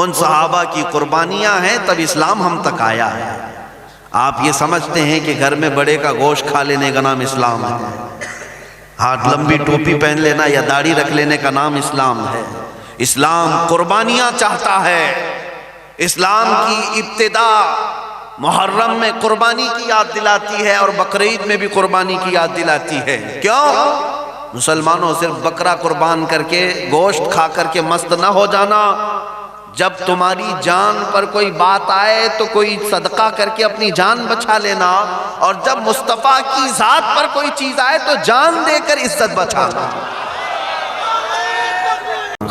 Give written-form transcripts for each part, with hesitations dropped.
ان صحابہ کی قربانیاں ہیں تب اسلام ہم تک آیا ہے۔ آپ یہ سمجھتے ہیں کہ گھر میں بڑے کا گوشت کھا لینے کا نام اسلام ہے، ہاتھ لمبی ٹوپی پہن لینا یا داڑھی رکھ لینے کا نام اسلام ہے؟ اسلام قربانیاں چاہتا ہے۔ اسلام کی ابتدا محرم میں قربانی کی یاد دلاتی ہے اور بقرعید میں بھی قربانی کی یاد دلاتی ہے۔ کیوں؟ مسلمانوں صرف بکرا قربان کر کے گوشت کھا کر کے مست نہ ہو جانا، جب تمہاری جان پر کوئی بات آئے تو کوئی صدقہ کر کے اپنی جان بچا لینا، اور جب مصطفیٰ کی ذات پر کوئی چیز آئے تو جان دے کر عزت بچانا۔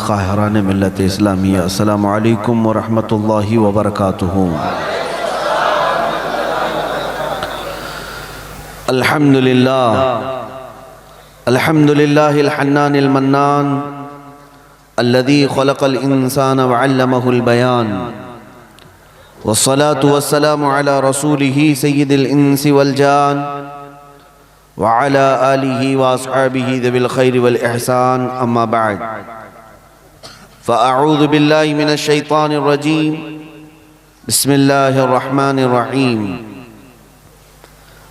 خواہران ملت اسلامیہ، السلام علیکم ورحمۃ اللہ وبرکاتہ۔ الحمد للہ الحنان المنان الذي خلق الإنسان وعلمه البيان، والصلاة والسلام على رسوله سيد الإنس والجان وعلى آله وأصحابه ذوي الخير والإحسان، أما بعد، فأعوذ بالله من الشيطان الرجيم، بسم الله الرحمن الرحيم،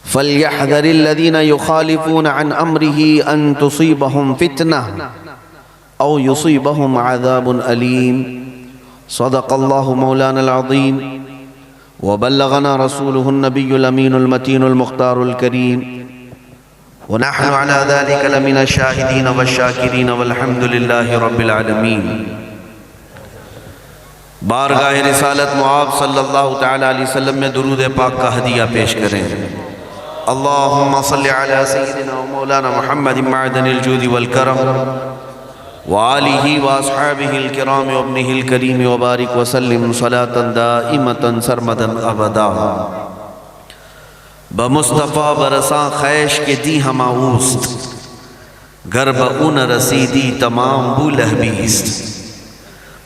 فليحذر الذين يخالفون عن أمره أن تصيبهم فتنة أو يصيبهم عذاب أليم، صدق الله مولانا العظيم، وبلغنا رسوله النبي الأمين المتين المختار الكريم، ونحن على ذلك لمن الشاهدين والشاكرين والحمد لله رب العالمين۔ بارگاہ رسالت معاب صلی اللہ تعالی علیہ وسلم میں درود پاک کا ہدیہ پیش کریں۔ اللہم صلی علی سیدنا و مولانا محمد معدن الجود والکرم وآلہ واصحابہ الکرام وابنہ الکریم وبارک وسلم صلاة دائمة سرمدا ابدا۔ بمصطفیٰ برساں خیش کے دی ہما اوست، گر بہون رسیدی تمام بو لہبیست۔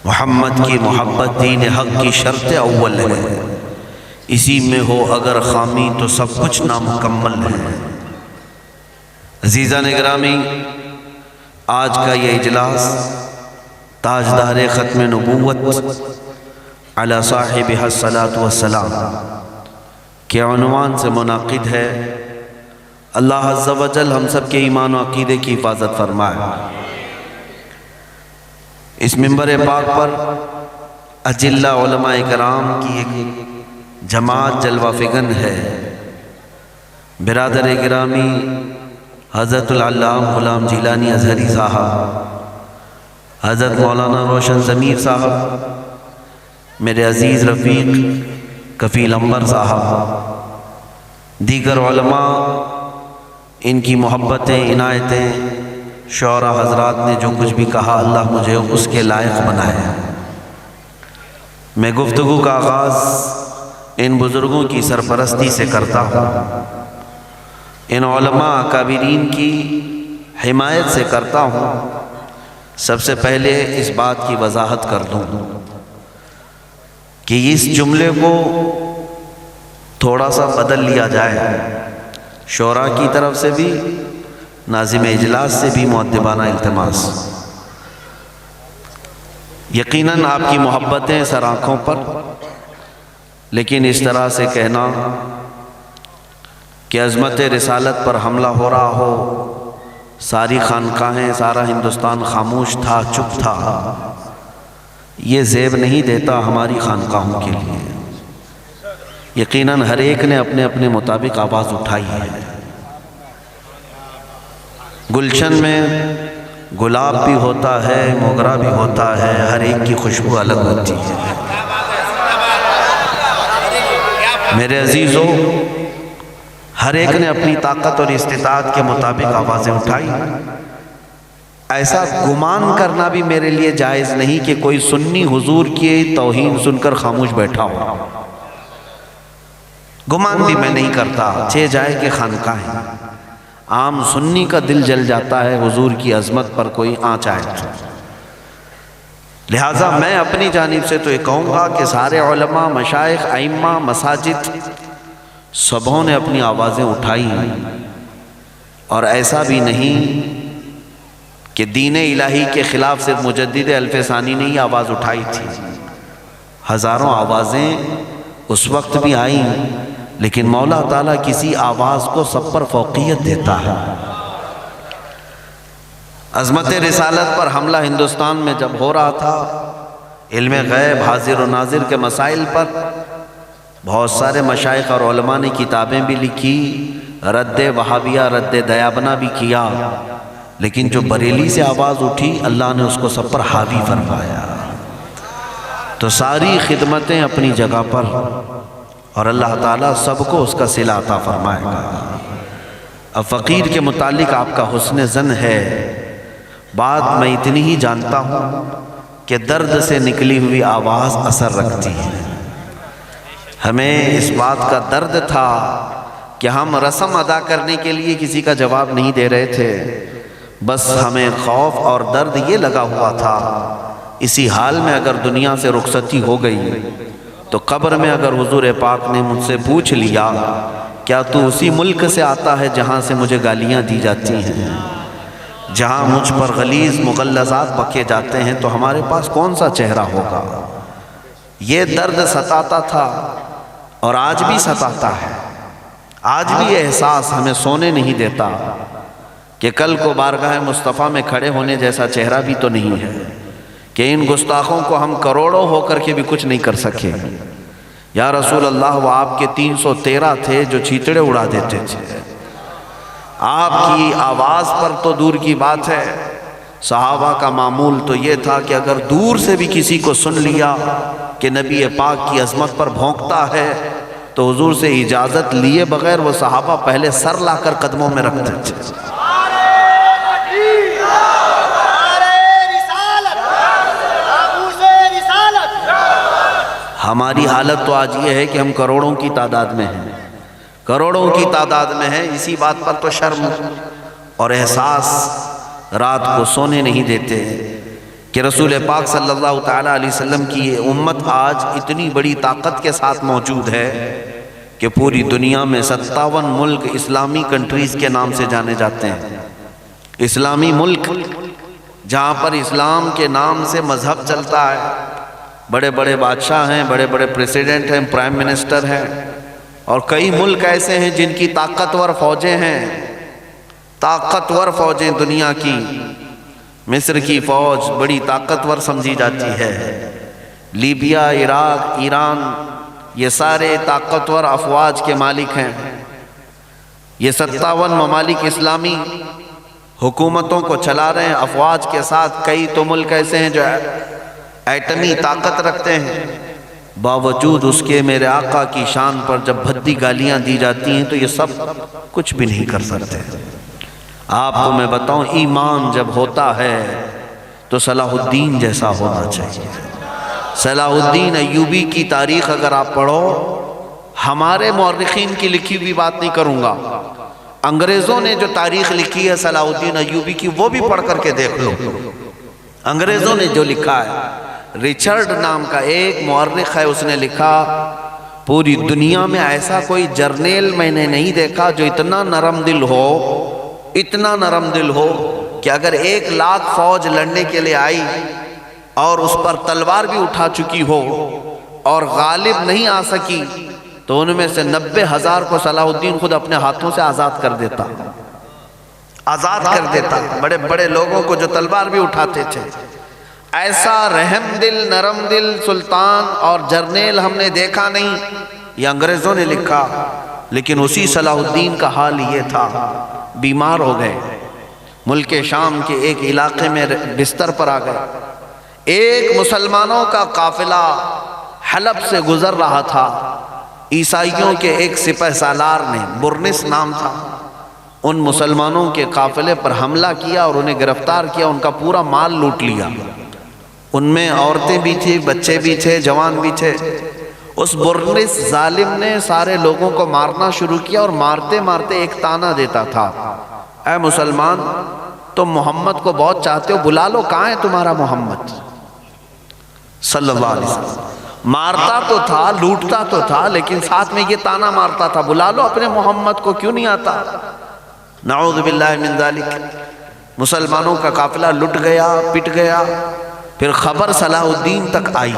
محمد کی محبت دین حق کی شرط اول ہے، اسی میں ہو اگر خامی تو سب کچھ نامکمل ہے۔ عزیزان گرامی، آج کا یہ اجلاس تاجدار ختم نبوت علی صاحبہ الصلاۃ والسلام کے عنوان سے منعقد ہے۔ اللہ عز و جل ہم سب کے ایمان و عقیدے کی حفاظت فرمائے۔ اس منبر پاک پر اجلہ علماء کرام کی ایک جماعت جلوہ فگن ہے۔ برادر گرامی حضرت العلام غلام جیلانی ازہری صاحب، حضرت مولانا روشن ضمیر صاحب، میرے عزیز رفیق کفیل انور صاحب، دیگر علماء، ان کی محبتیں، عنایتیں، شعراء حضرات نے جو کچھ بھی کہا، اللہ مجھے اس کے لائق بنائے۔ میں گفتگو کا آغاز ان بزرگوں کی سرپرستی سے کرتا ہوں، ان علماء اکابرین کی حمایت سے کرتا ہوں۔ سب سے پہلے اس بات کی وضاحت کر دوں کہ اس جملے کو تھوڑا سا بدل لیا جائے، شعراء کی طرف سے بھی، ناظم اجلاس سے بھی مؤدبانہ التماس۔ یقیناً آپ کی محبتیں سر آنکھوں پر، لیکن اس طرح سے کہنا کہ عظمت رسالت پر حملہ ہو رہا ہو، ساری خانقاہیں، سارا ہندوستان خاموش تھا، چپ تھا، یہ زیب نہیں دیتا ہماری خانقاہوں کے لیے۔ یقیناً ہر ایک نے اپنے اپنے مطابق آواز اٹھائی ہے۔ گلشن میں گلاب بھی ہوتا ہے، موگرا بھی ہوتا ہے، ہر ایک کی خوشبو الگ ہوتی ہے۔ میرے عزیزو، ہر ایک نے اپنی طاقت اور استطاعت کے مطابق آوازیں اٹھائی۔ ایسا گمان کرنا بھی میرے لیے جائز نہیں کہ کوئی سنی حضور کی توہین سن کر خاموش بیٹھا ہو۔ گمان بھی میں نہیں کرتا، چہ جائے کہ خانقاہیں، عام سنی کا دل جل جاتا ہے حضور کی عظمت پر کوئی آنچ آئے۔ لہٰذا میں اپنی جانب سے تو یہ کہوں گا کہ سارے علماء، مشائخ، ائمہ، مساجد، سبوں نے اپنی آوازیں اٹھائی، اور ایسا بھی نہیں کہ دین الہی کے خلاف صرف مجدد الف ثانی نے ہی آواز اٹھائی تھی۔ ہزاروں آوازیں اس وقت بھی آئیں، لیکن مولا تعالیٰ کسی آواز کو سب پر فوقیت دیتا ہے۔ عظمت رسالت پر حملہ ہندوستان میں جب ہو رہا تھا، علم غیب حاضر و ناظر کے مسائل پر بہت سارے مشائخ اور علماء نے کتابیں بھی لکھی، رد وہابیہ رد دیابنا بھی کیا، لیکن جو بریلی سے آواز اٹھی اللہ نے اس کو سب پر حاوی فرمایا۔ تو ساری خدمتیں اپنی جگہ پر، اور اللہ تعالیٰ سب کو اس کا صلہ عطا فرمائے گا۔ اب فقیر کے متعلق آپ کا حسن ظن ہے، بات میں اتنی ہی جانتا ہوں کہ درد سے نکلی ہوئی آواز اثر رکھتی ہے۔ ہمیں اس بات کا درد تھا کہ ہم رسم ادا کرنے کے لیے کسی کا جواب نہیں دے رہے تھے، بس ہمیں خوف اور درد یہ لگا ہوا تھا، اسی حال میں اگر دنیا سے رخصتی ہو گئی تو قبر میں اگر حضور پاک نے مجھ سے پوچھ لیا کیا تو اسی ملک سے آتا ہے جہاں سے مجھے گالیاں دی جاتی ہیں، جہاں مجھ پر غلیظ مغلظات بکے جاتے ہیں، تو ہمارے پاس کون سا چہرہ ہوگا؟ یہ درد ستاتا تھا اور آج بھی ستاتا ہے۔ آج بھی یہ احساس ہمیں سونے نہیں دیتا کہ کل کو بارگاہ مصطفیٰ میں کھڑے ہونے جیسا چہرہ بھی تو نہیں ہے، کہ ان گستاخوں کو ہم کروڑوں ہو کر کے بھی کچھ نہیں کر سکے۔ یا رسول اللہ، وہ آپ کے 313 تھے جو چیتڑے اڑا دیتے تھے، آپ کی آواز پر تو دور کی بات ہے، صحابہ کا معمول تو یہ تھا کہ اگر دور سے بھی کسی کو سن لیا کہ نبی پاک کی عظمت پر بھونکتا ہے تو حضور سے اجازت لیے بغیر وہ صحابہ پہلے سر لا کر قدموں میں رکھتے تھے۔ ہماری حالت تو آج یہ ہے کہ ہم کروڑوں کی تعداد میں ہیں، کروڑوں کی تعداد میں ہیں، اسی بات پر تو شرم اور احساس رات کو سونے نہیں دیتے کہ رسول پاک صلی اللہ تعالیٰ علیہ وسلم کی یہ امت آج اتنی بڑی طاقت کے ساتھ موجود ہے کہ پوری دنیا میں 57 ملک اسلامی کنٹریز کے نام سے جانے جاتے ہیں۔ اسلامی ملک جہاں پر اسلام کے نام سے مذہب چلتا ہے، بڑے بڑے بادشاہ ہیں، بڑے بڑے پریسیڈنٹ ہیں، پرائم منسٹر ہیں، اور کئی ملک ایسے ہیں جن کی طاقتور فوجیں ہیں، طاقتور فوجیں دنیا کی۔ مصر کی فوج بڑی طاقتور سمجھی جاتی ہے، لیبیا، عراق، ایران، یہ سارے طاقتور افواج کے مالک ہیں۔ یہ 57 ممالک اسلامی حکومتوں کو چلا رہے ہیں افواج کے ساتھ۔ کئی تو ملک ایسے ہیں جو ایٹمی طاقت رکھتے ہیں، باوجود اس کے میرے آقا کی شان پر جب بھدی گالیاں دی جاتی ہیں تو یہ سب کچھ بھی نہیں کر سکتے۔ آپ کو میں بتاؤں، ایمان جب ہوتا ہے تو صلاح الدین جیسا ہونا چاہیے۔ صلاح الدین ایوبی کی تاریخ اگر آپ پڑھو، ہمارے مورخین کی لکھی ہوئی بات نہیں کروں گا، انگریزوں نے جو تاریخ لکھی ہے صلاح الدین ایوبی کی وہ بھی پڑھ کر کے دیکھ لو۔ انگریزوں نے جو لکھا ہے، ریچرڈ نام کا ایک مورخ ہے، اس نے لکھا پوری دنیا میں ایسا کوئی جرنیل میں نے نہیں دیکھا جو اتنا نرم دل ہو، اتنا نرم دل ہو کہ اگر 1,00,000 فوج لڑنے کے لیے آئی اور اس پر تلوار بھی اٹھا چکی ہو اور غالب نہیں آ سکی تو ان میں سے 90,000 کو صلاح الدین خود اپنے ہاتھوں سے آزاد کر دیتا، آزاد کر دیتا۔ بڑے بڑے لوگوں کو جو تلوار بھی اٹھاتے تھے، ایسا رحم دل نرم دل سلطان اور جرنیل ہم نے دیکھا نہیں، یہ انگریزوں نے لکھا۔ لیکن اسی صلاح الدین کا حال یہ تھا، بیمار ہو گئے، ملک شام کے ایک علاقے میں بستر پر آ گئے۔ ایک مسلمانوں کا قافلہ حلب سے گزر رہا تھا، عیسائیوں کے ایک سپہ سالار نے، برنس نام تھا، ان مسلمانوں کے قافلے پر حملہ کیا اور انہیں گرفتار کیا، ان کا پورا مال لوٹ لیا۔ ان میں عورتیں بھی تھیں، بچے بھی تھے، جوان بھی تھے۔ اس برنس ظالم نے سارے لوگوں کو مارنا شروع کیا اور مارتے مارتے ایک تانا دیتا تھا، اے مسلمان، تم محمد کو بہت چاہتے ہو، بلا لو، کہاں ہے تمہارا محمد صلی اللہ علیہ وسلم۔ مارتا تو تھا، لوٹتا تو تھا، لیکن ساتھ میں یہ تانا مارتا تھا، بلا لو اپنے محمد کو، کیوں نہیں آتا؟ نعوذ باللہ من ذالک۔ مسلمانوں کا قافلہ لٹ گیا، پٹ گیا۔ پھر خبر صلاح الدین تک آئی،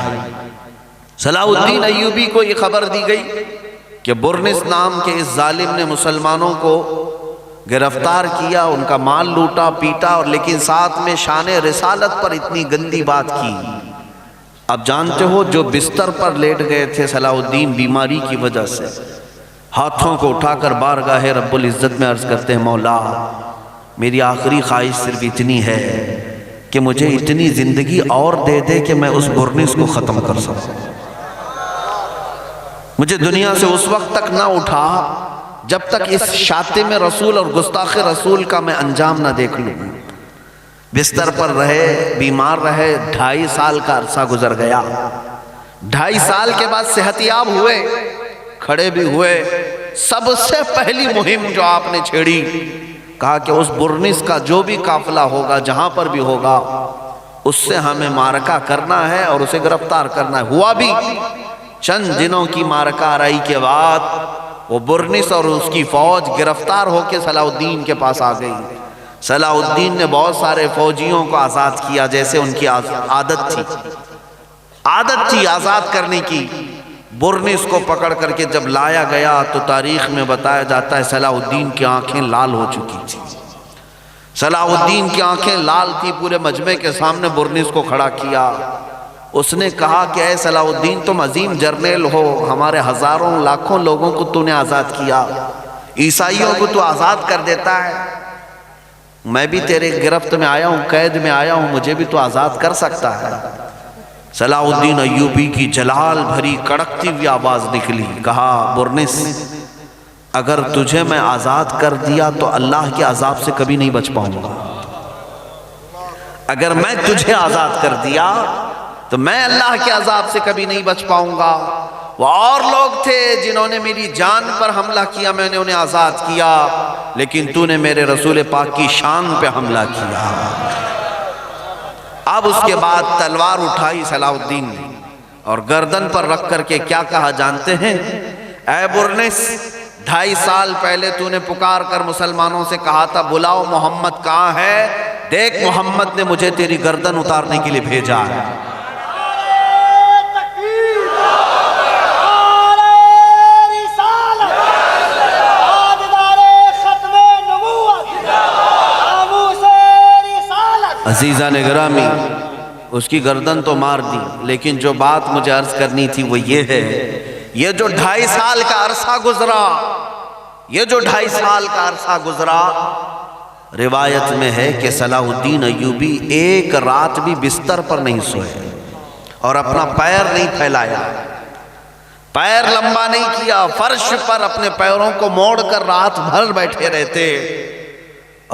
صلاح الدین ایوبی کو یہ خبر دی گئی کہ برنس نام کے اس ظالم نے مسلمانوں کو گرفتار کیا، ان کا مال لوٹا پیٹا، اور لیکن ساتھ میں شان رسالت پر اتنی گندی بات کی۔ اب جانتے ہو جو بستر پر لیٹ گئے تھے صلاح الدین بیماری کی وجہ سے، ہاتھوں کو اٹھا کر بارگاہ رب العزت میں عرض کرتے ہیں، مولا میری آخری خواہش صرف اتنی ہے کہ مجھے اتنی زندگی اور دے دے کہ میں اس برنس کو ختم کر سکوں۔ مجھے دنیا سے اس وقت تک نہ اٹھا جب تک اس شاتم رسول اور گستاخ رسول کا میں انجام نہ دیکھ لوں۔ بستر پر رہے، بیمار رہے، 2.5 سال کا عرصہ گزر گیا۔ 2.5 سال کے بعد صحت یاب ہوئے، کھڑے بھی ہوئے۔ سب سے پہلی مہم جو آپ نے چھیڑی، کہا کہ اس برنس کا جو بھی قافلہ ہوگا، جہاں پر بھی ہوگا، اس سے ہمیں معرکہ کرنا ہے اور اسے گرفتار کرنا ہے۔ ہوا بھی، چند دنوں کی معرکہ آرائی کے بعد وہ برنس اور اس کی فوج گرفتار ہو کے صلاح الدین کے پاس آ گئی۔ صلاح الدین نے بہت سارے فوجیوں کو آزاد کیا، جیسے ان کی عادت تھی آزاد کرنے کی۔ برنس کو پکڑ کر کے جب لایا گیا تو تاریخ میں بتایا جاتا ہے صلاح الدین کی آنکھیں لال ہو چکی تھی۔ صلاح الدین کی آنکھیں لال تھی۔ پورے مجمع کے سامنے برنس کو کھڑا کیا۔ اس نے کہا کہ اے صلاح الدین، تم عظیم جرنیل ہو، ہمارے ہزاروں لاکھوں لوگوں کو تو نے آزاد کیا، عیسائیوں کو تو آزاد کر دیتا ہے، میں بھی تیرے گرفت میں آیا ہوں، قید میں آیا ہوں، مجھے بھی تو آزاد کر سکتا ہے۔ صلاح الدین ایوبی کی جلال بھری کڑکتی ہوئی آواز نکلی، کہا برنس، اگر تجھے میں آزاد کر دیا تو اللہ کے عذاب سے کبھی نہیں بچ پاؤں گا۔ اگر میں تجھے آزاد کر دیا تو میں اللہ کے عذاب سے کبھی نہیں بچ پاؤں گا۔ وہ اور لوگ تھے جنہوں نے میری جان پر حملہ کیا، میں نے انہیں آزاد کیا، لیکن تو نے میرے رسول پاک کی شان پہ حملہ کیا۔ اب اس کے بعد تلوار اٹھائی صلاح الدین نے اور گردن پر رکھ کر کے کیا کہا جانتے ہیں؟ اے برنس، 2.5 سال پہلے تو نے پکار کر مسلمانوں سے کہا تھا بلاؤ محمد کہاں ہے، دیکھ محمد نے مجھے تیری گردن اتارنے کے لیے بھیجا ہے۔ عزیزان گرامی، اس کی گردن تو مار دی، لیکن جو بات مجھے عرض کرنی تھی وہ یہ ہے، یہ جو 2.5 سال کا عرصہ گزرا، روایت میں ہے کہ صلاح الدین ایوبی ایک رات بھی بستر پر نہیں سوئے اور اپنا پیر نہیں پھیلایا، پیر لمبا نہیں کیا، فرش پر اپنے پیروں کو موڑ کر رات بھر بیٹھے رہتے،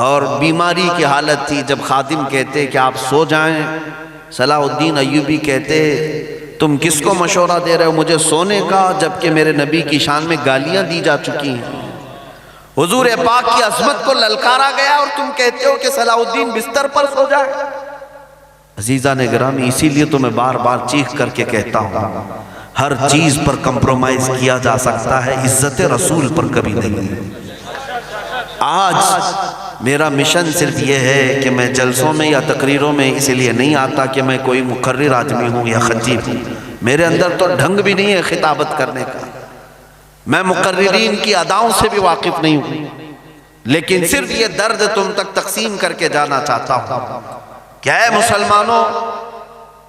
اور بیماری کی حالت تھی۔ جب خادم کہتے کہ آپ سو جائیں، صلاح الدین ایوبی کہتے تم کس کو مشورہ دے رہے ہو مجھے سونے کا، جبکہ میرے نبی کی شان میں گالیاں دی جا چکی ہیں، حضور پاک کی عظمت کو للکارا گیا، اور تم کہتے ہو کہ صلاح الدین بستر پر سو جائے۔ عزیزان گرامی، اسی لیے تو میں بار بار چیخ کر کے کہتا ہوں، ہر چیز پر کمپرومائز کیا جا سکتا ہے، عزت رسول پر کبھی نہیں۔ آج میرا مشن صرف یہ ہے کہ میں جلسوں میں یا تقریروں میں اس لیے نہیں آتا کہ میں کوئی مقرر آدمی ہوں یا خطیب ہوں، میرے اندر تو ڈھنگ بھی نہیں ہے خطابت کرنے کا، میں مقررین کی اداؤں سے بھی واقف نہیں ہوں، لیکن صرف یہ درد تم تک تقسیم کر کے جانا چاہتا ہوں کہ اے مسلمانوں،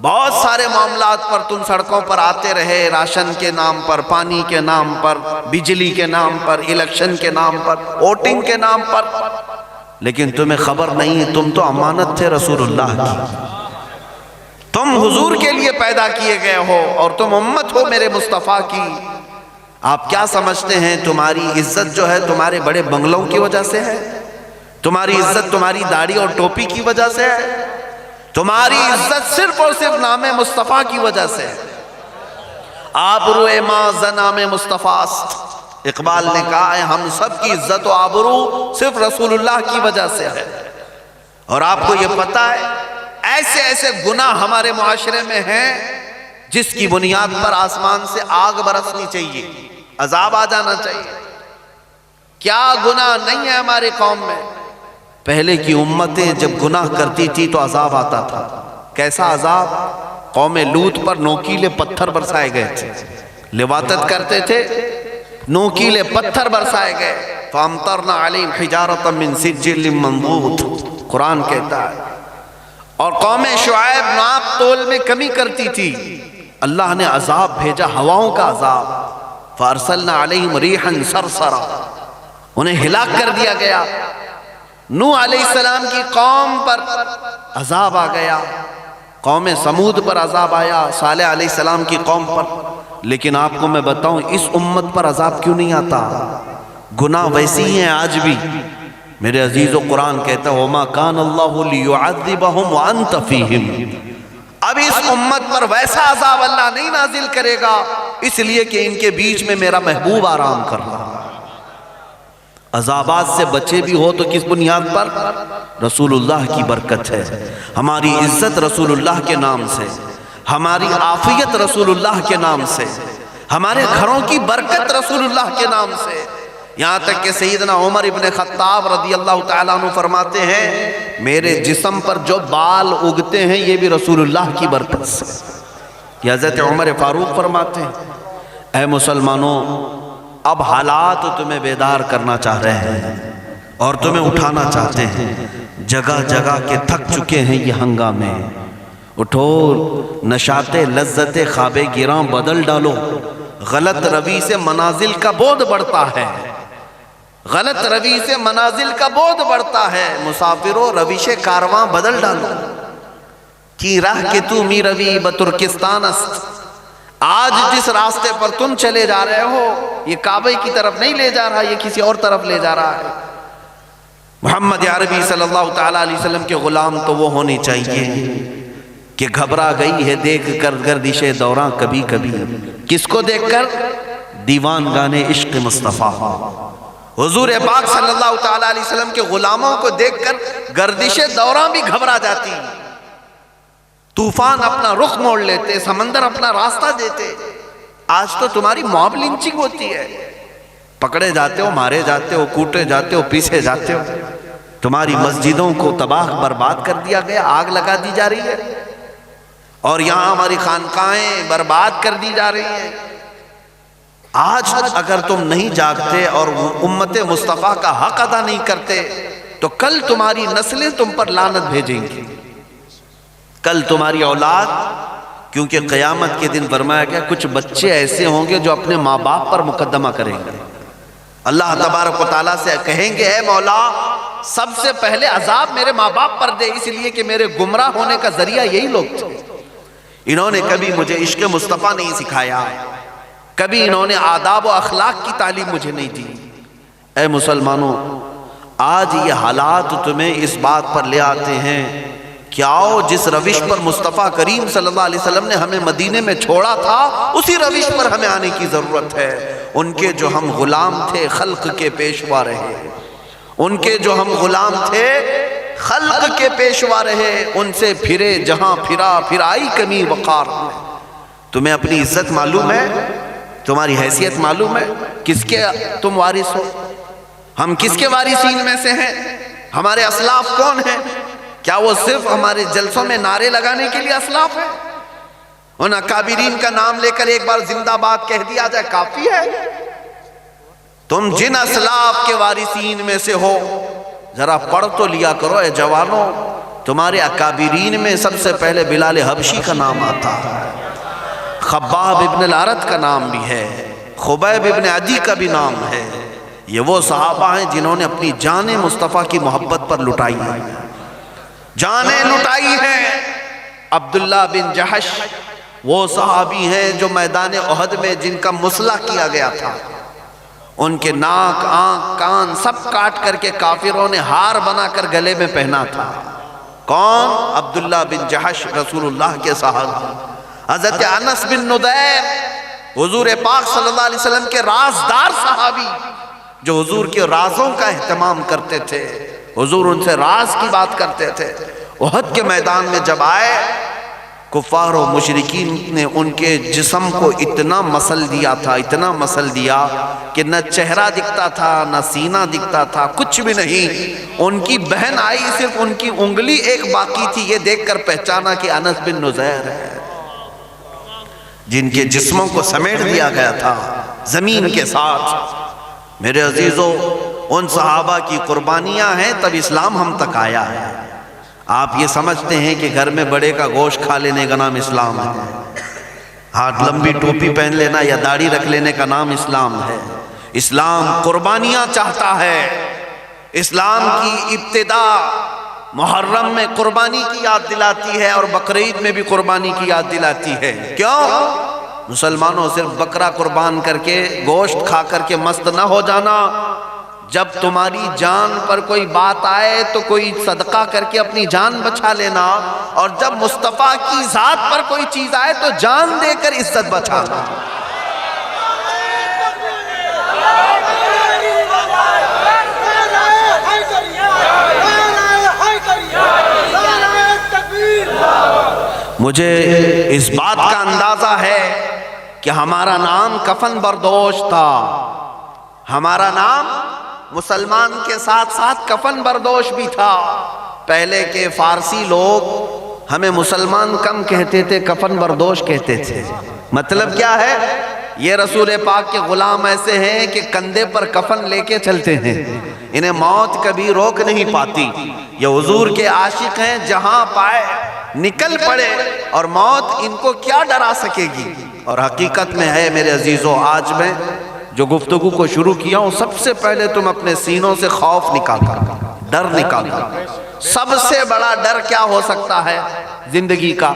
بہت سارے معاملات پر تم سڑکوں پر آتے رہے، راشن کے نام پر، پانی کے نام پر، بجلی کے نام پر، الیکشن کے نام پر، ووٹنگ کے نام پر، لیکن تمہیں خبر نہیں تم تو امانت تھے رسول اللہ کی، تم حضور کے لیے پیدا کیے گئے ہو اور تم امت ہو میرے مصطفیٰ کی۔ آپ کیا سمجھتے ہیں تمہاری عزت جو ہے تمہارے بڑے بنگلوں کی وجہ سے ہے؟ تمہاری عزت تمہاری داڑھی اور ٹوپی کی وجہ سے ہے؟ تمہاری عزت صرف اور صرف نام مصطفیٰ کی وجہ سے ہے۔ آبرو ما زنام مصطفیٰ است، اقبال نے کہا ہے ہم سب کی عزت و آبرو صرف رسول اللہ کی وجہ سے ہے۔ اور آپ کو یہ پتا ہے ایسے ایسے گناہ ہمارے معاشرے میں ہیں جس کی بنیاد پر آسمان سے آگ برسنی چاہیے، عذاب آ جانا چاہیے۔ کیا گناہ نہیں ہے ہماری قوم میں؟ پہلے کی امتیں جب گناہ کرتی تھی تو عذاب آتا تھا۔ کیسا عذاب؟ قوم لوط پر نوکیلے پتھر برسائے گئے تھے، لواطت کرتے تھے، نوکیلے پتھر برسائے گئے. فَأَمْطَرْنَا عَلَيْهِمْ حِجَارَةً مِّن سِجِّلٍ مَّنضُودٍ، قرآن کہتا ہے. اور قوم شعیب ناپ تول میں کمی کرتی تھی، اللہ نے عذاب بھیجا، ہواؤں کا عذاب. فَأَرْسَلْنَا عَلَيْهِمْ رِيحًا صَرْصَرًا، انہیں ہلاک کر دیا گیا. نوح علیہ السلام کی قوم پر عذاب آ گیا، قوم سمود پر عذاب آیا، صالح علیہ السلام کی قوم پر. لیکن آپ کو میں بتاؤں اس امت پر عذاب کیوں نہیں آتا؟ گناہ ویسی ہیں آج بھی. میرے عزیز و قرآن کہتا ہے وَمَا كَانَ اللَّهُ لِيُعَذِّبَهُمْ وَأَنْتَ فِيهِمْ. اب اس امت پر ویسا عذاب اللہ نہیں نازل کرے گا، اس لیے کہ ان کے بیچ میں میرا محبوب آرام کر رہا. عذابات سے بچے بھی ہو تو کس بنیاد پر؟ رسول اللہ کی برکت ہے. ہماری عزت رسول اللہ کے نام سے، ہماری عافیت رسول اللہ کے نام سے، ہمارے گھروں کی برکت رسول اللہ کے نام سے. یہاں تک کہ سیدنا عمر ابن خطاب رضی اللہ تعالیٰ عنہ فرماتے ہیں میرے جسم پر جو بال اگتے ہیں یہ بھی رسول اللہ کی برکت سے. یہ حضرت عمر فاروق فرماتے ہیں اے مسلمانوں اب حالات تمہیں بیدار کرنا چاہ رہے ہیں اور تمہیں اٹھانا چاہتے ہیں. جگہ جگہ کے تھک چکے ہیں یہ ہنگامے. اٹھو، نشاط لذت خواب گراں بدل ڈالو. غلط روی سے منازل کا بودھ بڑھتا ہے، غلط روی سے منازل کا بودھ بڑھتا ہے. مسافروں روش کارواں بدل ڈالو. کی راہ کے تو می روی بترکستان است. آج جس راستے پر تم چلے جا رہے ہو یہ کعبے کی طرف نہیں لے جا رہا، یہ کسی اور طرف لے جا رہا ہے. محمد عربی صلی اللہ تعالیٰ علیہ وسلم کے غلام تو وہ ہونے چاہیے کہ گھبرا گئی ہے دیکھ کر گردش دوراں کبھی کبھی. کس کو دیکھ کر؟ دیوان گانے عشق مصطفیٰ. حضور پاک صلی اللہ تعالیٰ علیہ وسلم کے غلاموں کو دیکھ کر گردش دوراں بھی گھبرا جاتی. طوفان اپنا رخ موڑ لیتے، سمندر اپنا راستہ دیتے. آج تو تمہاری موب لنچنگ ہوتی ہے، پکڑے جاتے ہو، مارے جاتے ہو، کوٹے جاتے ہو، پیسے جاتے ہو. تمہاری مسجدوں کو تباہ برباد کر دیا گیا، آگ لگا دی جا رہی ہے، اور یہاں ہماری خانقاہیں برباد کر دی جا رہی ہیں. آج اگر تم نہیں جاگتے اور امت مصطفیٰ کا حق ادا نہیں کرتے تو کل تمہاری نسلیں تم پر لعنت بھیجیں گی. کل تمہاری اولاد، کیونکہ قیامت کے دن فرمایا گیا کچھ بچے ایسے ہوں گے جو اپنے ماں باپ پر مقدمہ کریں گے. اللہ تبارک و تعالیٰ سے کہیں گے اے مولا سب سے پہلے عذاب میرے ماں باپ پر دے، اس لیے کہ میرے گمراہ ہونے کا ذریعہ یہی لوگ تھے. انہوں نے کبھی مجھے عشق مصطفیٰ نہیں سکھایا، کبھی انہوں نے آداب و اخلاق کی تعلیم مجھے نہیں دی. اے مسلمانوں آج یہ حالات تمہیں اس بات پر لے آتے ہیں کہ آؤ جس روش پر مصطفیٰ کریم صلی اللہ علیہ وسلم نے ہمیں مدینے میں چھوڑا تھا اسی روش پر ہمیں آنے کی ضرورت ہے. ان کے جو ہم غلام تھے خلق کے پیشوا رہے، ان کے جو ہم غلام تھے خلق کے پیشوا رہے، ان سے پھرے جہاں پھرا پھر آئی کمی وقار. تمہیں اپنی عزت معلوم ہے؟ تمہاری حیثیت معلوم ہے؟ کس کے تم وارث ہو؟ ہم کس کے وارثین میں سے ہیں؟ ہمارے اسلاف کون ہیں؟ کیا وہ صرف ہمارے جلسوں میں نعرے لگانے کے لیے اسلاف ہیں؟ ان اکابرین کا نام لے کر ایک بار زندہ باد کہہ دیا جائے کافی ہے؟ تم جن اسلاف کے وارثین میں سے ہو ذرا پڑھ تو لیا کرو اے جوانوں. تمہارے اکابرین میں سب سے پہلے بلال حبشی کا نام آتا ہے، خباب ابن الارت کا نام بھی ہے، خبیب ابن عدی کا بھی نام ہے. یہ وہ صحابہ ہیں جنہوں نے اپنی جان مصطفیٰ کی محبت پر لٹائی ہے، جانیں لٹائی ہیں. عبداللہ بن جحش وہ صحابی ہیں جو میدان احد میں جن کا مسلح کیا گیا تھا، ان کے ناک آنکھ کان سب کاٹ کر کے کافروں نے ہار بنا کر گلے میں پہنا تھا. کون؟ عبداللہ بن جحش، رسول اللہ کے صحابی. حضرت انس بن ندیر حضور پاک صلی اللہ علیہ وسلم کے رازدار صحابی جو حضور کے رازوں کا اہتمام کرتے تھے، حضور ان سے راز کی بات کرتے تھے. احد کے میدان میں جب آئے کفار و مشرکین نے ان کے جسم کو اتنا مسل دیا تھا، اتنا مسل دیا کہ نہ چہرہ دکھتا تھا نہ سینہ دکھتا تھا، کچھ بھی نہیں. ان کی بہن آئی، صرف ان کی انگلی ایک باقی تھی، یہ دیکھ کر پہچانا کہ انس بن نزیر ہے. جن کے جسموں کو سمیٹ دیا گیا تھا زمین کے ساتھ۔ میرے عزیزو، ان صحابہ کی قربانیاں ہیں تب اسلام ہم تک آیا ہے۔ آپ یہ سمجھتے ہیں کہ گھر میں بڑے کا گوشت کھا لینے کا نام اسلام ہے، ہاتھ لمبی ٹوپی پہن لینا یا داڑھی رکھ لینے کا نام اسلام ہے؟ اسلام قربانیاں چاہتا ہے۔ اسلام کی ابتدا محرم میں قربانی کی یاد دلاتی ہے اور بقرعید میں بھی قربانی کی یاد دلاتی ہے۔ کیوں؟ مسلمانوں صرف بکرا قربان کر کے گوشت کھا کر کے مست نہ ہو جانا، جب تمہاری جان پر کوئی بات آئے تو کوئی صدقہ کر کے اپنی جان بچا لینا، اور جب مصطفیٰ کی ذات پر کوئی چیز آئے تو جان دے کر عزت بچانا۔ مجھے اس بات کا اندازہ ہے کہ ہمارا نام کفن بردوش تھا، ہمارا نام مسلمان کے ساتھ ساتھ کفن بردوش بھی تھا۔ پہلے کے فارسی لوگ ہمیں مسلمان کم کہتے تھے، کفن بردوش کہتے تھے۔ مطلب کیا ہے؟ یہ رسول پاک کے غلام ایسے ہیں کہ کندھے پر کفن لے کے چلتے ہیں، انہیں موت کبھی روک نہیں پاتی۔ یہ حضور کے عاشق ہیں، جہاں پائے نکل پڑے، اور موت ان کو کیا ڈرا سکے گی؟ اور حقیقت میں ہے میرے عزیزو، آج میں جو گفتگو کو شروع کیا ہوں، سب سے پہلے تم اپنے سینوں سے خوف نکالو، ڈر نکالو۔ سب سے بڑا ڈر کیا ہو سکتا ہے زندگی کا؟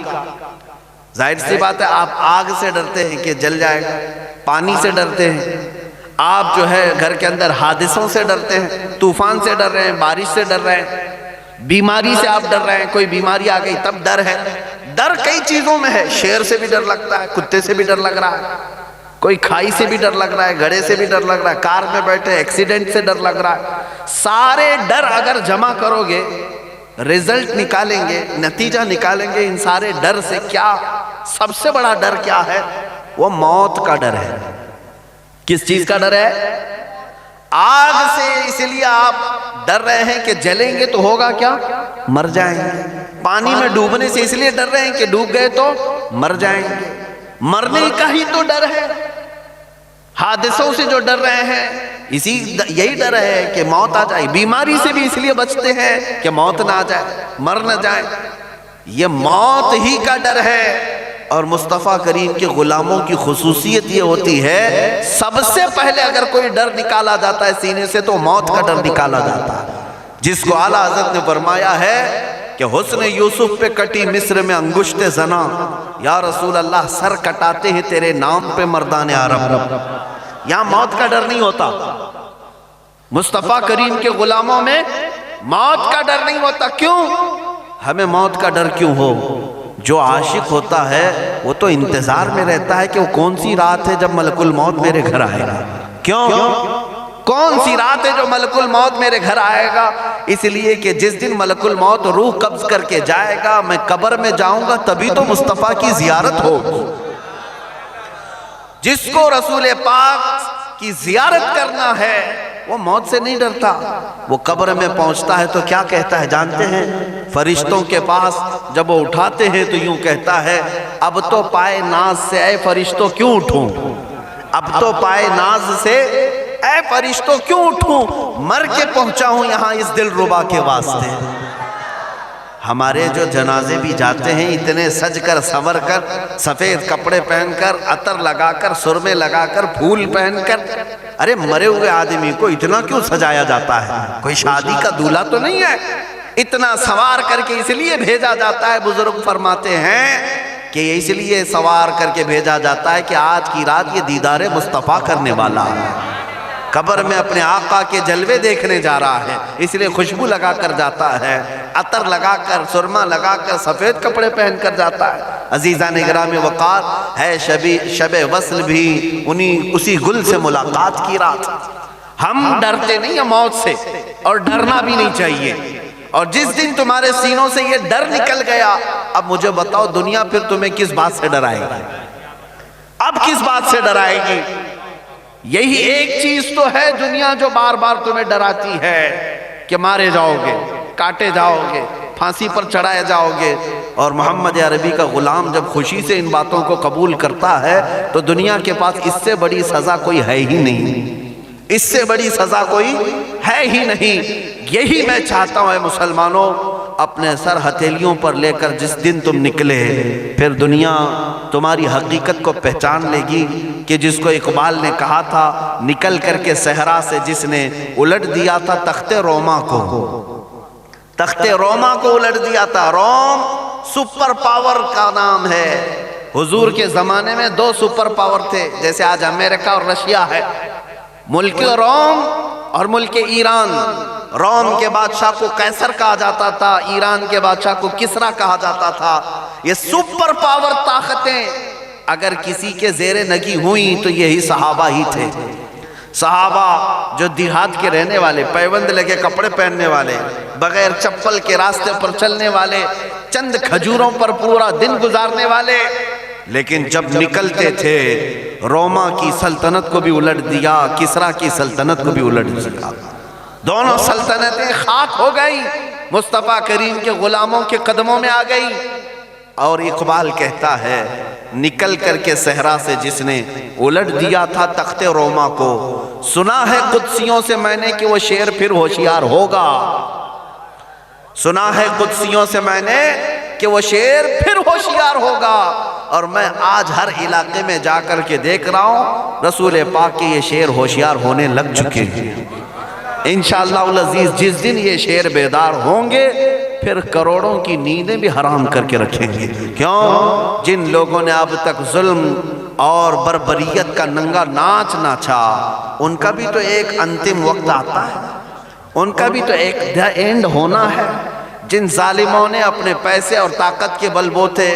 ظاہر سی بات ہے، آپ آگ سے ڈرتے ہیں کہ جل جائے گا، پانی سے ڈرتے ہیں، آپ جو ہے گھر کے اندر حادثوں سے ڈرتے ہیں، طوفان سے ڈر رہے ہیں، بارش سے ڈر رہے ہیں، بیماری سے آپ ڈر رہے ہیں، کوئی بیماری آ گئی تب ڈر ہے۔ ڈر کئی چیزوں میں ہے، شیر سے بھی ڈر لگتا ہے، کتے سے بھی ڈر لگ رہا ہے، کوئی کھائی سے بھی ڈر لگ رہا ہے، گھڑے سے بھی ڈر لگ رہا ہے، کار میں بیٹھے ایکسیڈنٹ سے ڈر لگ رہا ہے۔ سارے ڈر اگر جمع کرو گے، رزلٹ نکالیں گے، نتیجہ نکالیں گے، ان سارے ڈر سے کیا سب سے بڑا ڈر کیا ہے؟ وہ موت کا ڈر ہے۔ کس چیز کا ڈر ہے؟ آگ سے اس لیے آپ ڈر رہے ہیں کہ جلیں گے تو ہوگا کیا؟ مر جائیں گے۔ پانی میں ڈوبنے سے اس لیے ڈر رہے ہیں کہ ڈوب گئے تو مر جائیں گے، مرنے کا ہی تو ڈر ہے۔ حادثوں سے جو ڈر رہے ہیں، یہی ڈر ہے کہ موت آ جائے۔ بیماری سے بھی اس لیے بچتے ہیں کہ موت نہ آ جائے، مر نہ جائے، یہ موت ہی کا ڈر ہے۔ اور مصطفیٰ کریم کے غلاموں کی خصوصیت یہ ہوتی ہے، سب سے پہلے اگر کوئی ڈر نکالا جاتا ہے سینے سے تو موت کا ڈر نکالا جاتا ہے، جس کو اعلیٰ حضرت نے فرمایا ہے کہ حسن یوسف پہ کٹی مصر میں انگشت زنا، یا رسول اللہ سر کٹاتے ہیں تیرے نام پہ مردان عرب۔ یہاں موت کا ڈر نہیں ہوتا، مصطفیٰ کریم کے غلاموں میں موت کا ڈر نہیں ہوتا۔ کیوں؟ ہمیں موت کا ڈر کیوں ہو؟ جو عاشق ہوتا ہے وہ تو انتظار میں رہتا ہے کہ وہ کون سی رات ہے جب ملک الموت میرے گھر آئے گا۔ کیوں؟ کون سی رات ہے جو ملک الموت میرے گھر آئے گا؟ اس لیے کہ جس دن ملک الموت روح قبض کر کے جائے گا، میں قبر میں جاؤں گا، تبھی تو مصطفیٰ کی زیارت ہوگی۔ جس کو رسول پاک کی زیارت کرنا ہے وہ موت سے نہیں ڈرتا۔ وہ قبر میں پہنچتا ہے تو کیا کہتا ہے جانتے ہیں؟ فرشتوں کے پاس جب وہ اٹھاتے ہیں تو یوں کہتا ہے، اب تو پائے ناز سے اے فرشتوں کیوں اٹھوں، اب تو پائے ناز سے اے فرشتوں کیوں اٹھوں، مر کے پہنچا ہوں یہاں اس دل ربا کے واسطے۔ ہمارے جو جنازے بھی جاتے ہیں اتنے سج کر سنور کر، سفید کپڑے پہن کر، عطر لگا کر، سرمے لگا کر، پھول پہن کر، ارے مرے ہوئے آدمی کو اتنا کیوں سجایا جاتا ہے؟ کوئی شادی کا دولہا تو نہیں ہے، اتنا سوار کر کے اس لیے بھیجا جاتا ہے۔ بزرگ فرماتے ہیں کہ اس لیے سوار کر کے بھیجا جاتا ہے کہ آج کی رات یہ دیدار مصطفیٰ کرنے والا ہے، قبر میں اپنے آقا کے جلوے دیکھنے جا رہا ہے، اس لیے خوشبو لگا کر جاتا ہے، عطر لگا کر، سرما لگا کر، سفید کپڑے پہن کر جاتا ہے۔ عزیزان گرامی وقار ہے شب وصل بھی اسی گل سے ملاقات کی رات۔ ہم ڈرتے نہیں ہیں موت سے، اور ڈرنا بھی نہیں چاہیے۔ اور جس دن تمہارے سینوں سے یہ ڈر نکل گیا، اب مجھے بتاؤ دنیا پھر تمہیں کس بات سے ڈرائے گی؟ اب کس بات سے ڈرائے گی؟ یہی ایک چیز تو ہے دنیا جو بار بار تمہیں ڈراتی ہے کہ مارے جاؤ گے، کاٹے جاؤ گے، پھانسی پر چڑھائے جاؤ گے۔ اور محمد عربی کا غلام جب خوشی سے ان باتوں کو قبول کرتا ہے تو دنیا کے پاس اس سے بڑی سزا کوئی ہے ہی نہیں، اس سے بڑی سزا کوئی ہے ہی نہیں۔ یہی میں چاہتا ہوں اے مسلمانوں، اپنے سر ہتھیلیوں پر لے کر جس دن تم نکلے، پھر دنیا تمہاری حقیقت کو پہچان لے گی کہ جس کو اقبال نے کہا تھا نکل کر کے صحرا سے جس نے الٹ دیا تھا تخت روما کو، تخت روما کو الٹ دیا تھا۔ روم سپر پاور کا نام ہے۔ حضور کے زمانے میں 2 سپر پاور تھے، جیسے آج امریکہ اور رشیا ہے، ملک روم اور ملک ایران۔ روم کے بادشاہ کو قیصر کہا جاتا تھا، ایران کے بادشاہ کو کسرا کہا جاتا تھا۔ یہ سپر پاور طاقتیں اگر کسی کے زیر نگی ہوئیں تو یہی صحابہ ہی تھے۔ صحابہ جو دیہات کے رہنے والے، پیوند لگے کپڑے پہننے والے، بغیر چپل کے راستے پر چلنے والے، چند کھجوروں پر پورا دن گزارنے والے، لیکن جب نکلتے تھے روما کی سلطنت کو بھی الٹ دیا، کسرا کی سلطنت کو بھی الٹ دیا۔ دونوں سلطنتیں خاک ہو گئی، مصطفیٰ کریم کے غلاموں کے قدموں میں آ گئی۔ اور اقبال کہتا ہے نکل کر کے صحرا سے جس نے الٹ دیا تھا تخت روما کو، سنا ہے قدسیوں سے میں نے کہ وہ شیر پھر ہوشیار ہوگا، سنا ہے قدسیوں سے میں نے کہ وہ شیر پھر ہوشیار ہوگا۔ اور میں آج ہر علاقے میں جا کر کے دیکھ رہا ہوں رسول پاک کے یہ شیر ہوشیار ہونے لگ چکے ہیں۔ انشاءاللہ العزیز جس دن یہ شیر بیدار ہوں گے پھر کروڑوں کی نیندیں بھی حرام کر کے رکھیں گے۔ کیوں؟ جن لوگوں نے اب تک ظلم اور بربریت کا ننگا ناچ ناچا، ان کا بھی تو ایک انتم وقت آتا ہے، ان کا بھی تو ایک اینڈ ہونا ہے۔ جن ظالموں نے اپنے پیسے اور طاقت کے بل بوتے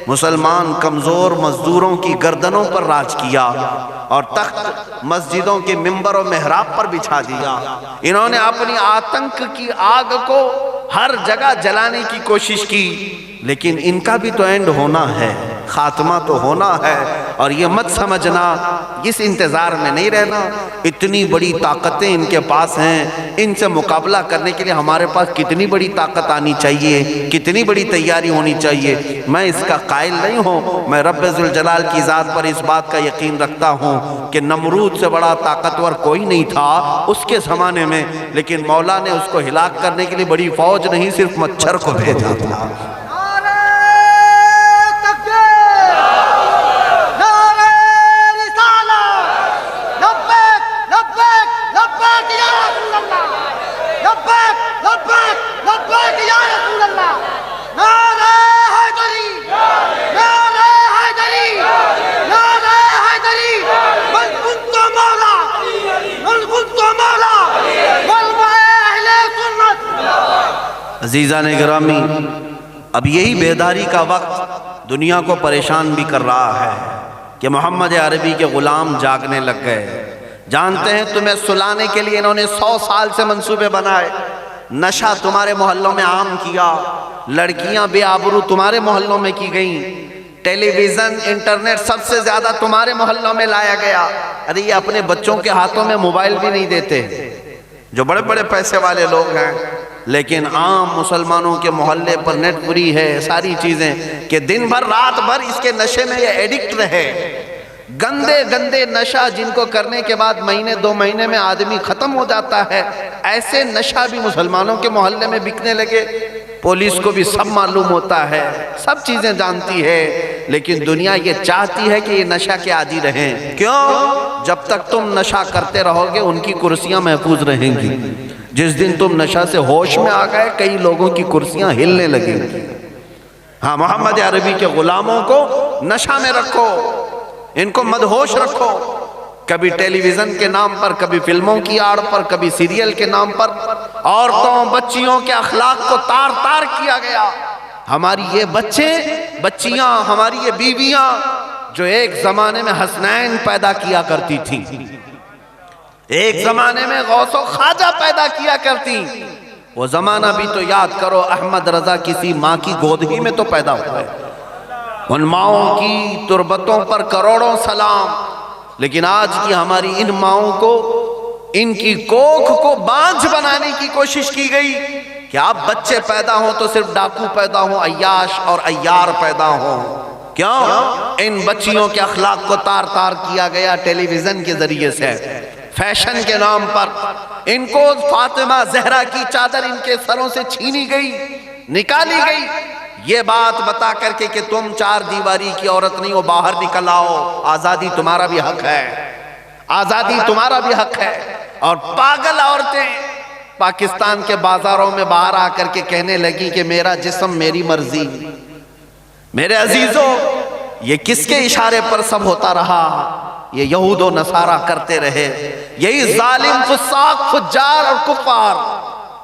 مسلمان کمزور مزدوروں کی گردنوں پر راج کیا اور تخت مسجدوں کے ممبر و محراب پر بچھا دیا، انہوں نے اپنی آتنک کی آگ کو ہر جگہ جلانے کی کوشش کی، لیکن ان کا بھی تو اینڈ ہونا ہے، خاتمہ تو ہونا ہے۔ اور یہ مت سمجھنا، اس انتظار میں نہیں رہنا، اتنی بڑی طاقتیں ان کے پاس ہیں، ان سے مقابلہ کرنے کے لیے ہمارے پاس کتنی بڑی طاقت آنی چاہیے، کتنی بڑی تیاری ہونی چاہیے۔ میں اس کا قائل نہیں ہوں، میں رب ذوالجلال کی ذات پر اس بات کا یقین رکھتا ہوں کہ نمرود سے بڑا طاقتور کوئی نہیں تھا اس کے زمانے میں، لیکن مولا نے اس کو ہلاک کرنے کے لیے بڑی فوج نہیں صرف مچھر کو بھیجا تھا۔ عزیزان گرامی، اب یہی بیداری کا وقت دنیا کو پریشان بھی کر رہا ہے کہ محمد عربی کے غلام جاگنے لگ گئے۔ جانتے ہیں تمہیں سلانے کے لیے انہوں نے 100 سال سے منصوبے بنائے، نشہ تمہارے محلوں میں عام کیا، لڑکیاں بے آبرو تمہارے محلوں میں کی گئیں، ٹیلی ویژن انٹرنیٹ سب سے زیادہ تمہارے محلوں میں لایا گیا۔ ارے یہ اپنے بچوں کے ہاتھوں میں موبائل بھی نہیں دیتے، جو بڑے بڑے پیسے والے لوگ ہیں، لیکن عام مسلمانوں کے محلے پر نیٹ فری ہے، ساری چیزیں، کہ دن بھر رات بھر اس کے نشے میں یہ ایڈکٹ رہے۔ گندے گندے نشہ جن کو کرنے کے بعد مہینے 2 مہینے میں آدمی ختم ہو جاتا ہے، ایسے نشہ بھی مسلمانوں کے محلے میں بکنے لگے۔ پولیس کو بھی سب معلوم ہوتا ہے، سب چیزیں جانتی ہے، لیکن دنیا یہ چاہتی ہے کہ یہ نشہ کے عادی رہیں۔ کیوں؟ جب تک تم نشہ کرتے رہو گے ان کی کرسیاں محفوظ رہیں گی، جس دن تم نشہ سے ہوش میں آ گئے کئی لوگوں کی کرسیاں ہلنے لگیں گی۔ ہاں، محمد عربی کے غلاموں کو نشہ میں رکھو، ان کو مدہوش رکھو، کبھی ٹیلی ویژن کے نام پر، کبھی فلموں کی آڑ پر، کبھی سیریل کے نام پر عورتوں بچیوں کے اخلاق کو تار تار کیا گیا۔ ہماری یہ بچیاں، ہماری یہ بیویاں جو ایک زمانے میں حسنین پیدا کیا کرتی تھیں، ایک زمانے میں غوث و خواجہ پیدا کیا کرتی، وہ زمانہ بھی تو یاد کرو۔ احمد رضا کسی ماں کی گود ہی میں تو پیدا ہوئے، ان ماؤں کی تربتوں پر کروڑوں سلام، لیکن آج کی ہماری ان ماؤں کو، ان کی کوکھ کو بانجھ بنانے کی کوشش کی گئی، کہ اب بچے پیدا ہوں تو صرف ڈاکو پیدا ہوں، عیاش اور عیار پیدا ہوں۔ کیوں؟ ان بچیوں کے اخلاق کو تار تار کیا گیا ٹیلی ویژن کے ذریعے سے، فیشن کے نام پر۔ ان کو فاطمہ زہرا کی چادر ان کے سروں سے چھینی گئی، نکالی گئی، یہ بات بتا کر کے کہ تم چار دیواری کی عورت نہیں ہو، باہر نکل آؤ، آزادی تمہارا بھی حق ہے، آزادی تمہارا بھی حق ہے۔ اور پاگل عورتیں پاکستان کے بازاروں میں باہر آ کر کے کہنے لگی کہ میرا جسم میری مرضی۔ میرے عزیزوں، یہ کس کے اشارے پر سب ہوتا رہا؟ یہ یہود و نصارہ کرتے رہے، یہی ظالم فساق فجار اور کفار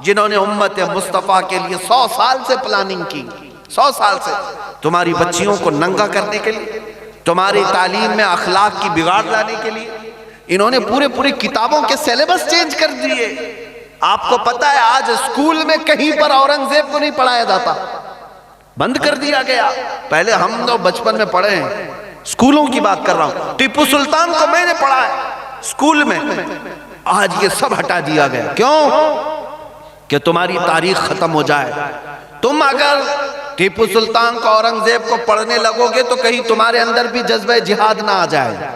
جنہوں نے امت مصطفیٰ کے لیے 100 سال سے پلاننگ کی، 100 سال سے تمہاری بچیوں کو ننگا کرنے کے لیے، تمہاری تعلیم میں اخلاق کی بگاڑ لانے کے لیے انہوں نے پورے کتابوں کے سیلیبس چینج کر دیے۔ آپ کو پتا ہے آج اسکول میں کہیں پر اورنگزیب کو نہیں پڑھایا جاتا، بند کر دیا گیا۔ پہلے ہم لوگ بچپن میں پڑھے ہیں، اسکولوں کی بات کر رہا ہوں، ٹیپو سلطان کو میں نے پڑھا ہے اسکول میں، آج یہ سب ہٹا دیا گیا۔ کیوں؟ کہ تمہاری تاریخ ختم ہو جائے۔ تم اگر ٹیپو سلطان کو اورنگزیب کو پڑھنے لگو گے تو کہیں تمہارے اندر بھی جذبہ جہاد نہ آ جائے،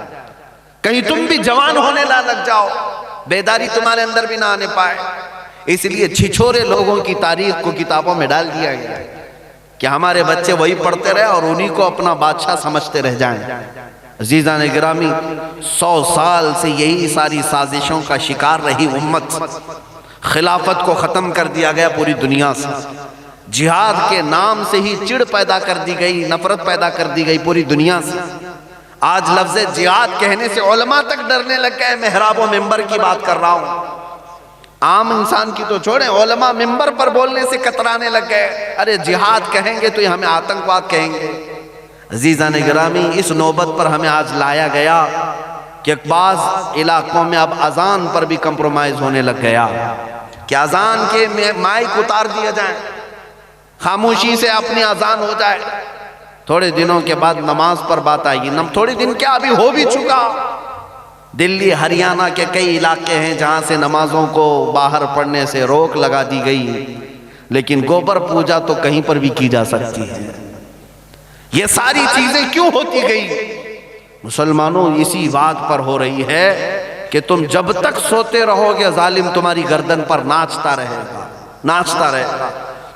کہیں تم بھی جوان ہونے نہ لگ جاؤ، بیداری تمہارے اندر بھی نہ آنے پائے۔ اس لیے چھچھورے لوگوں کی تاریخ کو کتابوں میں ڈال دیا گیا کہ ہمارے بچے وہی پڑھتے رہے اور انہی کو اپنا بادشاہ سمجھتے رہ جائیں۔ عزیزان گرامی، 100 سال سے یہی ساری سازشوں کا شکار رہی امت۔ خلافت کو ختم کر دیا گیا پوری دنیا سے، جہاد کے نام سے ہی چڑ پیدا کر دی گئی، نفرت پیدا کر دی گئی پوری دنیا سے۔ آج لفظ جہاد کہنے سے علماء تک ڈرنے لگ گئے۔ محراب و منبر کی بات کر رہا ہوں، عام انسان کی تو چھوڑیں، علماء منبر پر بولنے سے کترانے لگ گئے۔ ارے جہاد کہیں گے تو یہ ہمیں آتنکواد کہیں گے۔ عزیزان گرامی، اس نوبت پر ہمیں آج لایا گیا کہ بعض علاقوں میں اب اذان پر بھی کمپرومائز ہونے لگ گیا کہ اذان کے مائک اتار دیا جائیں، خاموشی سے اپنی اذان ہو جائے۔ تھوڑے دنوں کے بعد نماز پر بات آئے گی، تھوڑے دن کیا ابھی ہو بھی چکا۔ دلی ہریانہ کے کئی علاقے ہیں جہاں سے نمازوں کو باہر پڑھنے سے روک لگا دی گئی، لیکن گوبر پوجا تو کہیں پر بھی کی جا سکتی ہے۔ یہ ساری چیزیں کیوں ہوتی گئی؟ مسلمانوں، اسی بات پر ہو رہی ہے کہ تم جب تک سوتے رہو گے ظالم تمہاری گردن پر ناچتا رہے گا، ناچتا رہے گا۔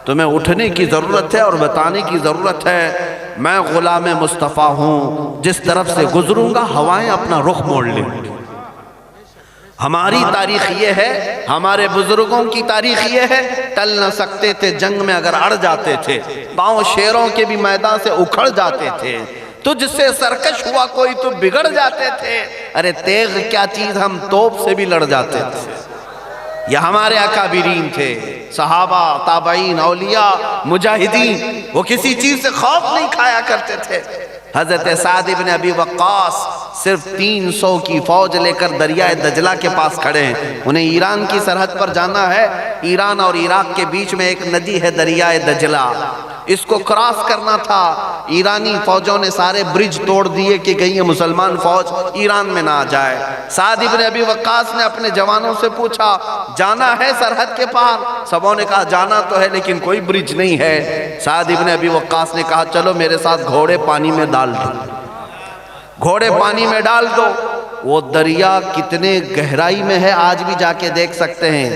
تمہیں اٹھنے کی ضرورت ہے اور بتانے کی ضرورت ہے، میں غلام مصطفیٰ ہوں، جس طرف سے گزروں گا ہوائیں اپنا رخ موڑ لیں گی۔ ہماری تاریخ یہ ہے، ہمارے بزرگوں کی تاریخ یہ ہے، ٹل نہ سکتے تھے جنگ میں اگر اڑ جاتے تھے، پاؤں شیروں کے بھی میدان سے اکھڑ جاتے تھے، تجھ سے سرکش ہوا کوئی تو بگڑ جاتے تھے، ارے تیغ کیا چیز ہم توپ سے بھی لڑ جاتے تھے۔ یہ ہمارے اکابرین تھے، صحابہ، تابعین، اولیاء، مجاہدین، وہ کسی چیز سے خوف نہیں کھایا کرتے تھے۔ حضرت سعد بن ابی وقاص صرف 300 کی فوج لے کر دریائے دجلہ کے پاس کھڑے ہیں، انہیں ایران کی سرحد پر جانا ہے۔ ایران اور عراق کے بیچ میں ایک ندی ہے دریائے دجلہ، اس کو کراس کرنا تھا۔ ایرانی فوجوں نے سارے برج توڑ دیے کہ کہیں یہ مسلمان فوج ایران میں نہ آ جائے۔ سعد بن ابی وقاص نے اپنے جوانوں سے پوچھا، جانا ہے سرحد کے پار؟ سبوں نے کہا جانا تو ہے لیکن کوئی برج نہیں ہے۔ سعد بن ابی وقاص نے کہا چلو میرے ساتھ گھوڑے پانی میں ڈال دو، گھوڑے پانی میں ڈال دو۔ وہ دریا کتنے گہرائی میں ہے آج بھی جا کے دیکھ سکتے ہیں،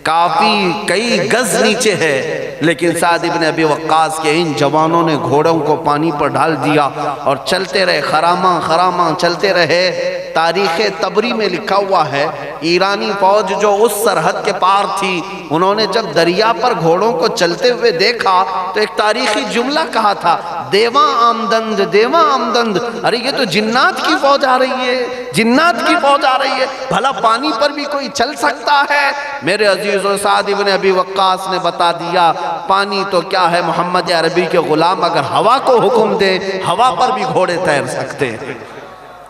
کافی کئی گز نیچے ہے، لیکن سعد بن ابی وقاص کے ان جوانوں نے گھوڑوں کو پانی پر ڈال دیا اور چلتے رہے، خراماں خراماں چلتے رہے۔ تاریخ طبری میں لکھا ہوا ہے، ایرانی فوج جو اس سرحد کے پار تھی، انہوں نے جب دریا پر گھوڑوں کو چلتے ہوئے دیکھا تو ایک تاریخی جملہ کہا تھا، دیواں آمدند دیواں آمدند، ارے یہ تو جنات کی فوج آ رہی ہے، جنات کی فوج آ رہی ہے، بھلا پانی پر بھی کوئی چل سکتا ہے؟ میرے عزیزو، سعد بن ابی وقاص نے بتا دیا، پانی تو کیا ہے، محمد عربی کے غلام اگر ہوا کو حکم دے، ہوا پر بھی گھوڑے تیر سکتے ہیں،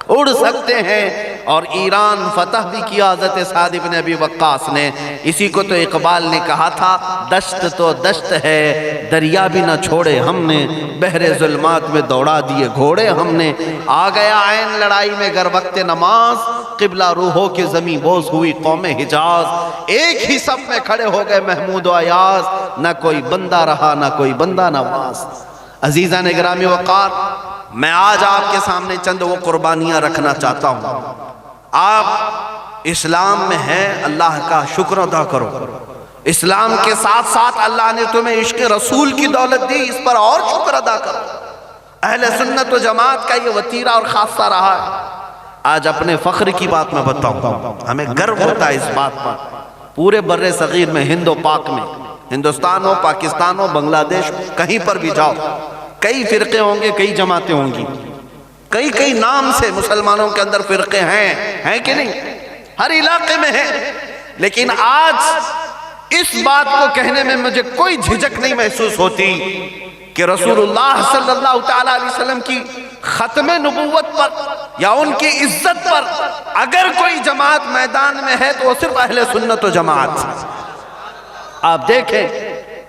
اڑ سکتے ہیں۔ اور ایران فتح بھی کیا حضرت سعد بن ابی وقاص نے۔ اسی کو تو اقبال نے کہا تھا، دشت تو دشت ہے دریا بھی نہ چھوڑے ہم نے، بحر ظلمات میں دوڑا دیے گھوڑے ہم نے۔ آ گیا عین لڑائی میں گر وقت نماز، قبلہ روحوں کے زمیں بوز ہوئی قوم حجاز۔ ایک ہی صف میں کھڑے ہو گئے محمود و ایاز، نہ کوئی بندہ رہا نہ کوئی بندہ نواز۔ عزیزان گرامی وقار، میں آج آپ کے سامنے چند وہ قربانیاں رکھنا چاہتا ہوں۔ آپ اسلام میں ہیں، اللہ کا شکر ادا کرو۔ اسلام کے ساتھ ساتھ اللہ نے تمہیں عشق رسول کی دولت دی، اس پر اور شکر ادا کرو۔ اہل سنت و جماعت کا یہ وتیرہ اور خاصہ رہا ہے۔ آج اپنے فخر کی بات میں بتاؤں، ہمیں گرو ہوتا ہے اس بات پر، پورے بر صغیر میں، ہند و پاک میں، ہندوستان ہو، پاکستان ہو، بنگلہ دیش، کہیں پر بھی جاؤ، کئی فرقے ہوں گے، کئی جماعتیں ہوں گی، کئی نام سے مسلمانوں کے اندر فرقے ہیں کہ نہیں؟ ہر علاقے میں ہیں۔ لیکن آج اس بات کو کہنے میں مجھے کوئی جھجک نہیں محسوس ہوتی کہ رسول اللہ صلی اللہ تعالیٰ علیہ وسلم کی ختم نبوت پر یا ان کی عزت پر اگر کوئی جماعت میدان میں ہے تو وہ صرف اہل سنت و جماعت۔ آپ دیکھیں،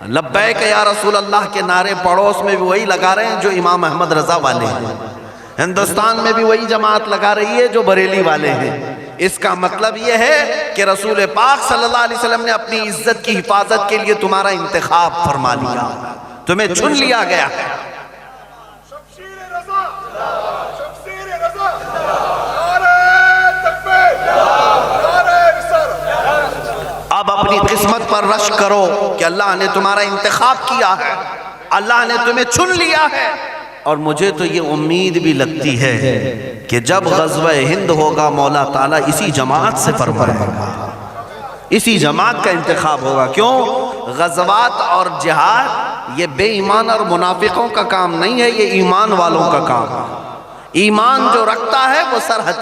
لبیک یا رسول اللہ کے نعرے پڑوس میں بھی وہی لگا رہے ہیں جو امام احمد رضا والے ہیں، ہندوستان میں بھی وہی جماعت لگا رہی ہے جو بریلی والے ہیں۔ اس کا مطلب یہ ہے کہ رسول پاک صلی اللہ علیہ وسلم نے اپنی عزت کی حفاظت کے لیے تمہارا انتخاب فرما لیا، تمہیں چن لیا گیا ہے۔ اب اپنی قسمت پر رشک کرو کہ اللہ نے تمہارا انتخاب کیا ہے، اللہ نے تمہیں چن لیا ہے۔ اور مجھے تو یہ امید بھی لگتی ہے کہ جب غزوہ ہند ہوگا مولا تعالیٰ اسی جماعت سے فرمائے گا، اسی جماعت کا انتخاب ہوگا۔ کیوں؟ غزوات اور جہاد یہ بے ایمان اور منافقوں کا کام نہیں ہے، یہ ایمان والوں کا کام ہے۔ ایمان جو رکھتا ہے وہ سر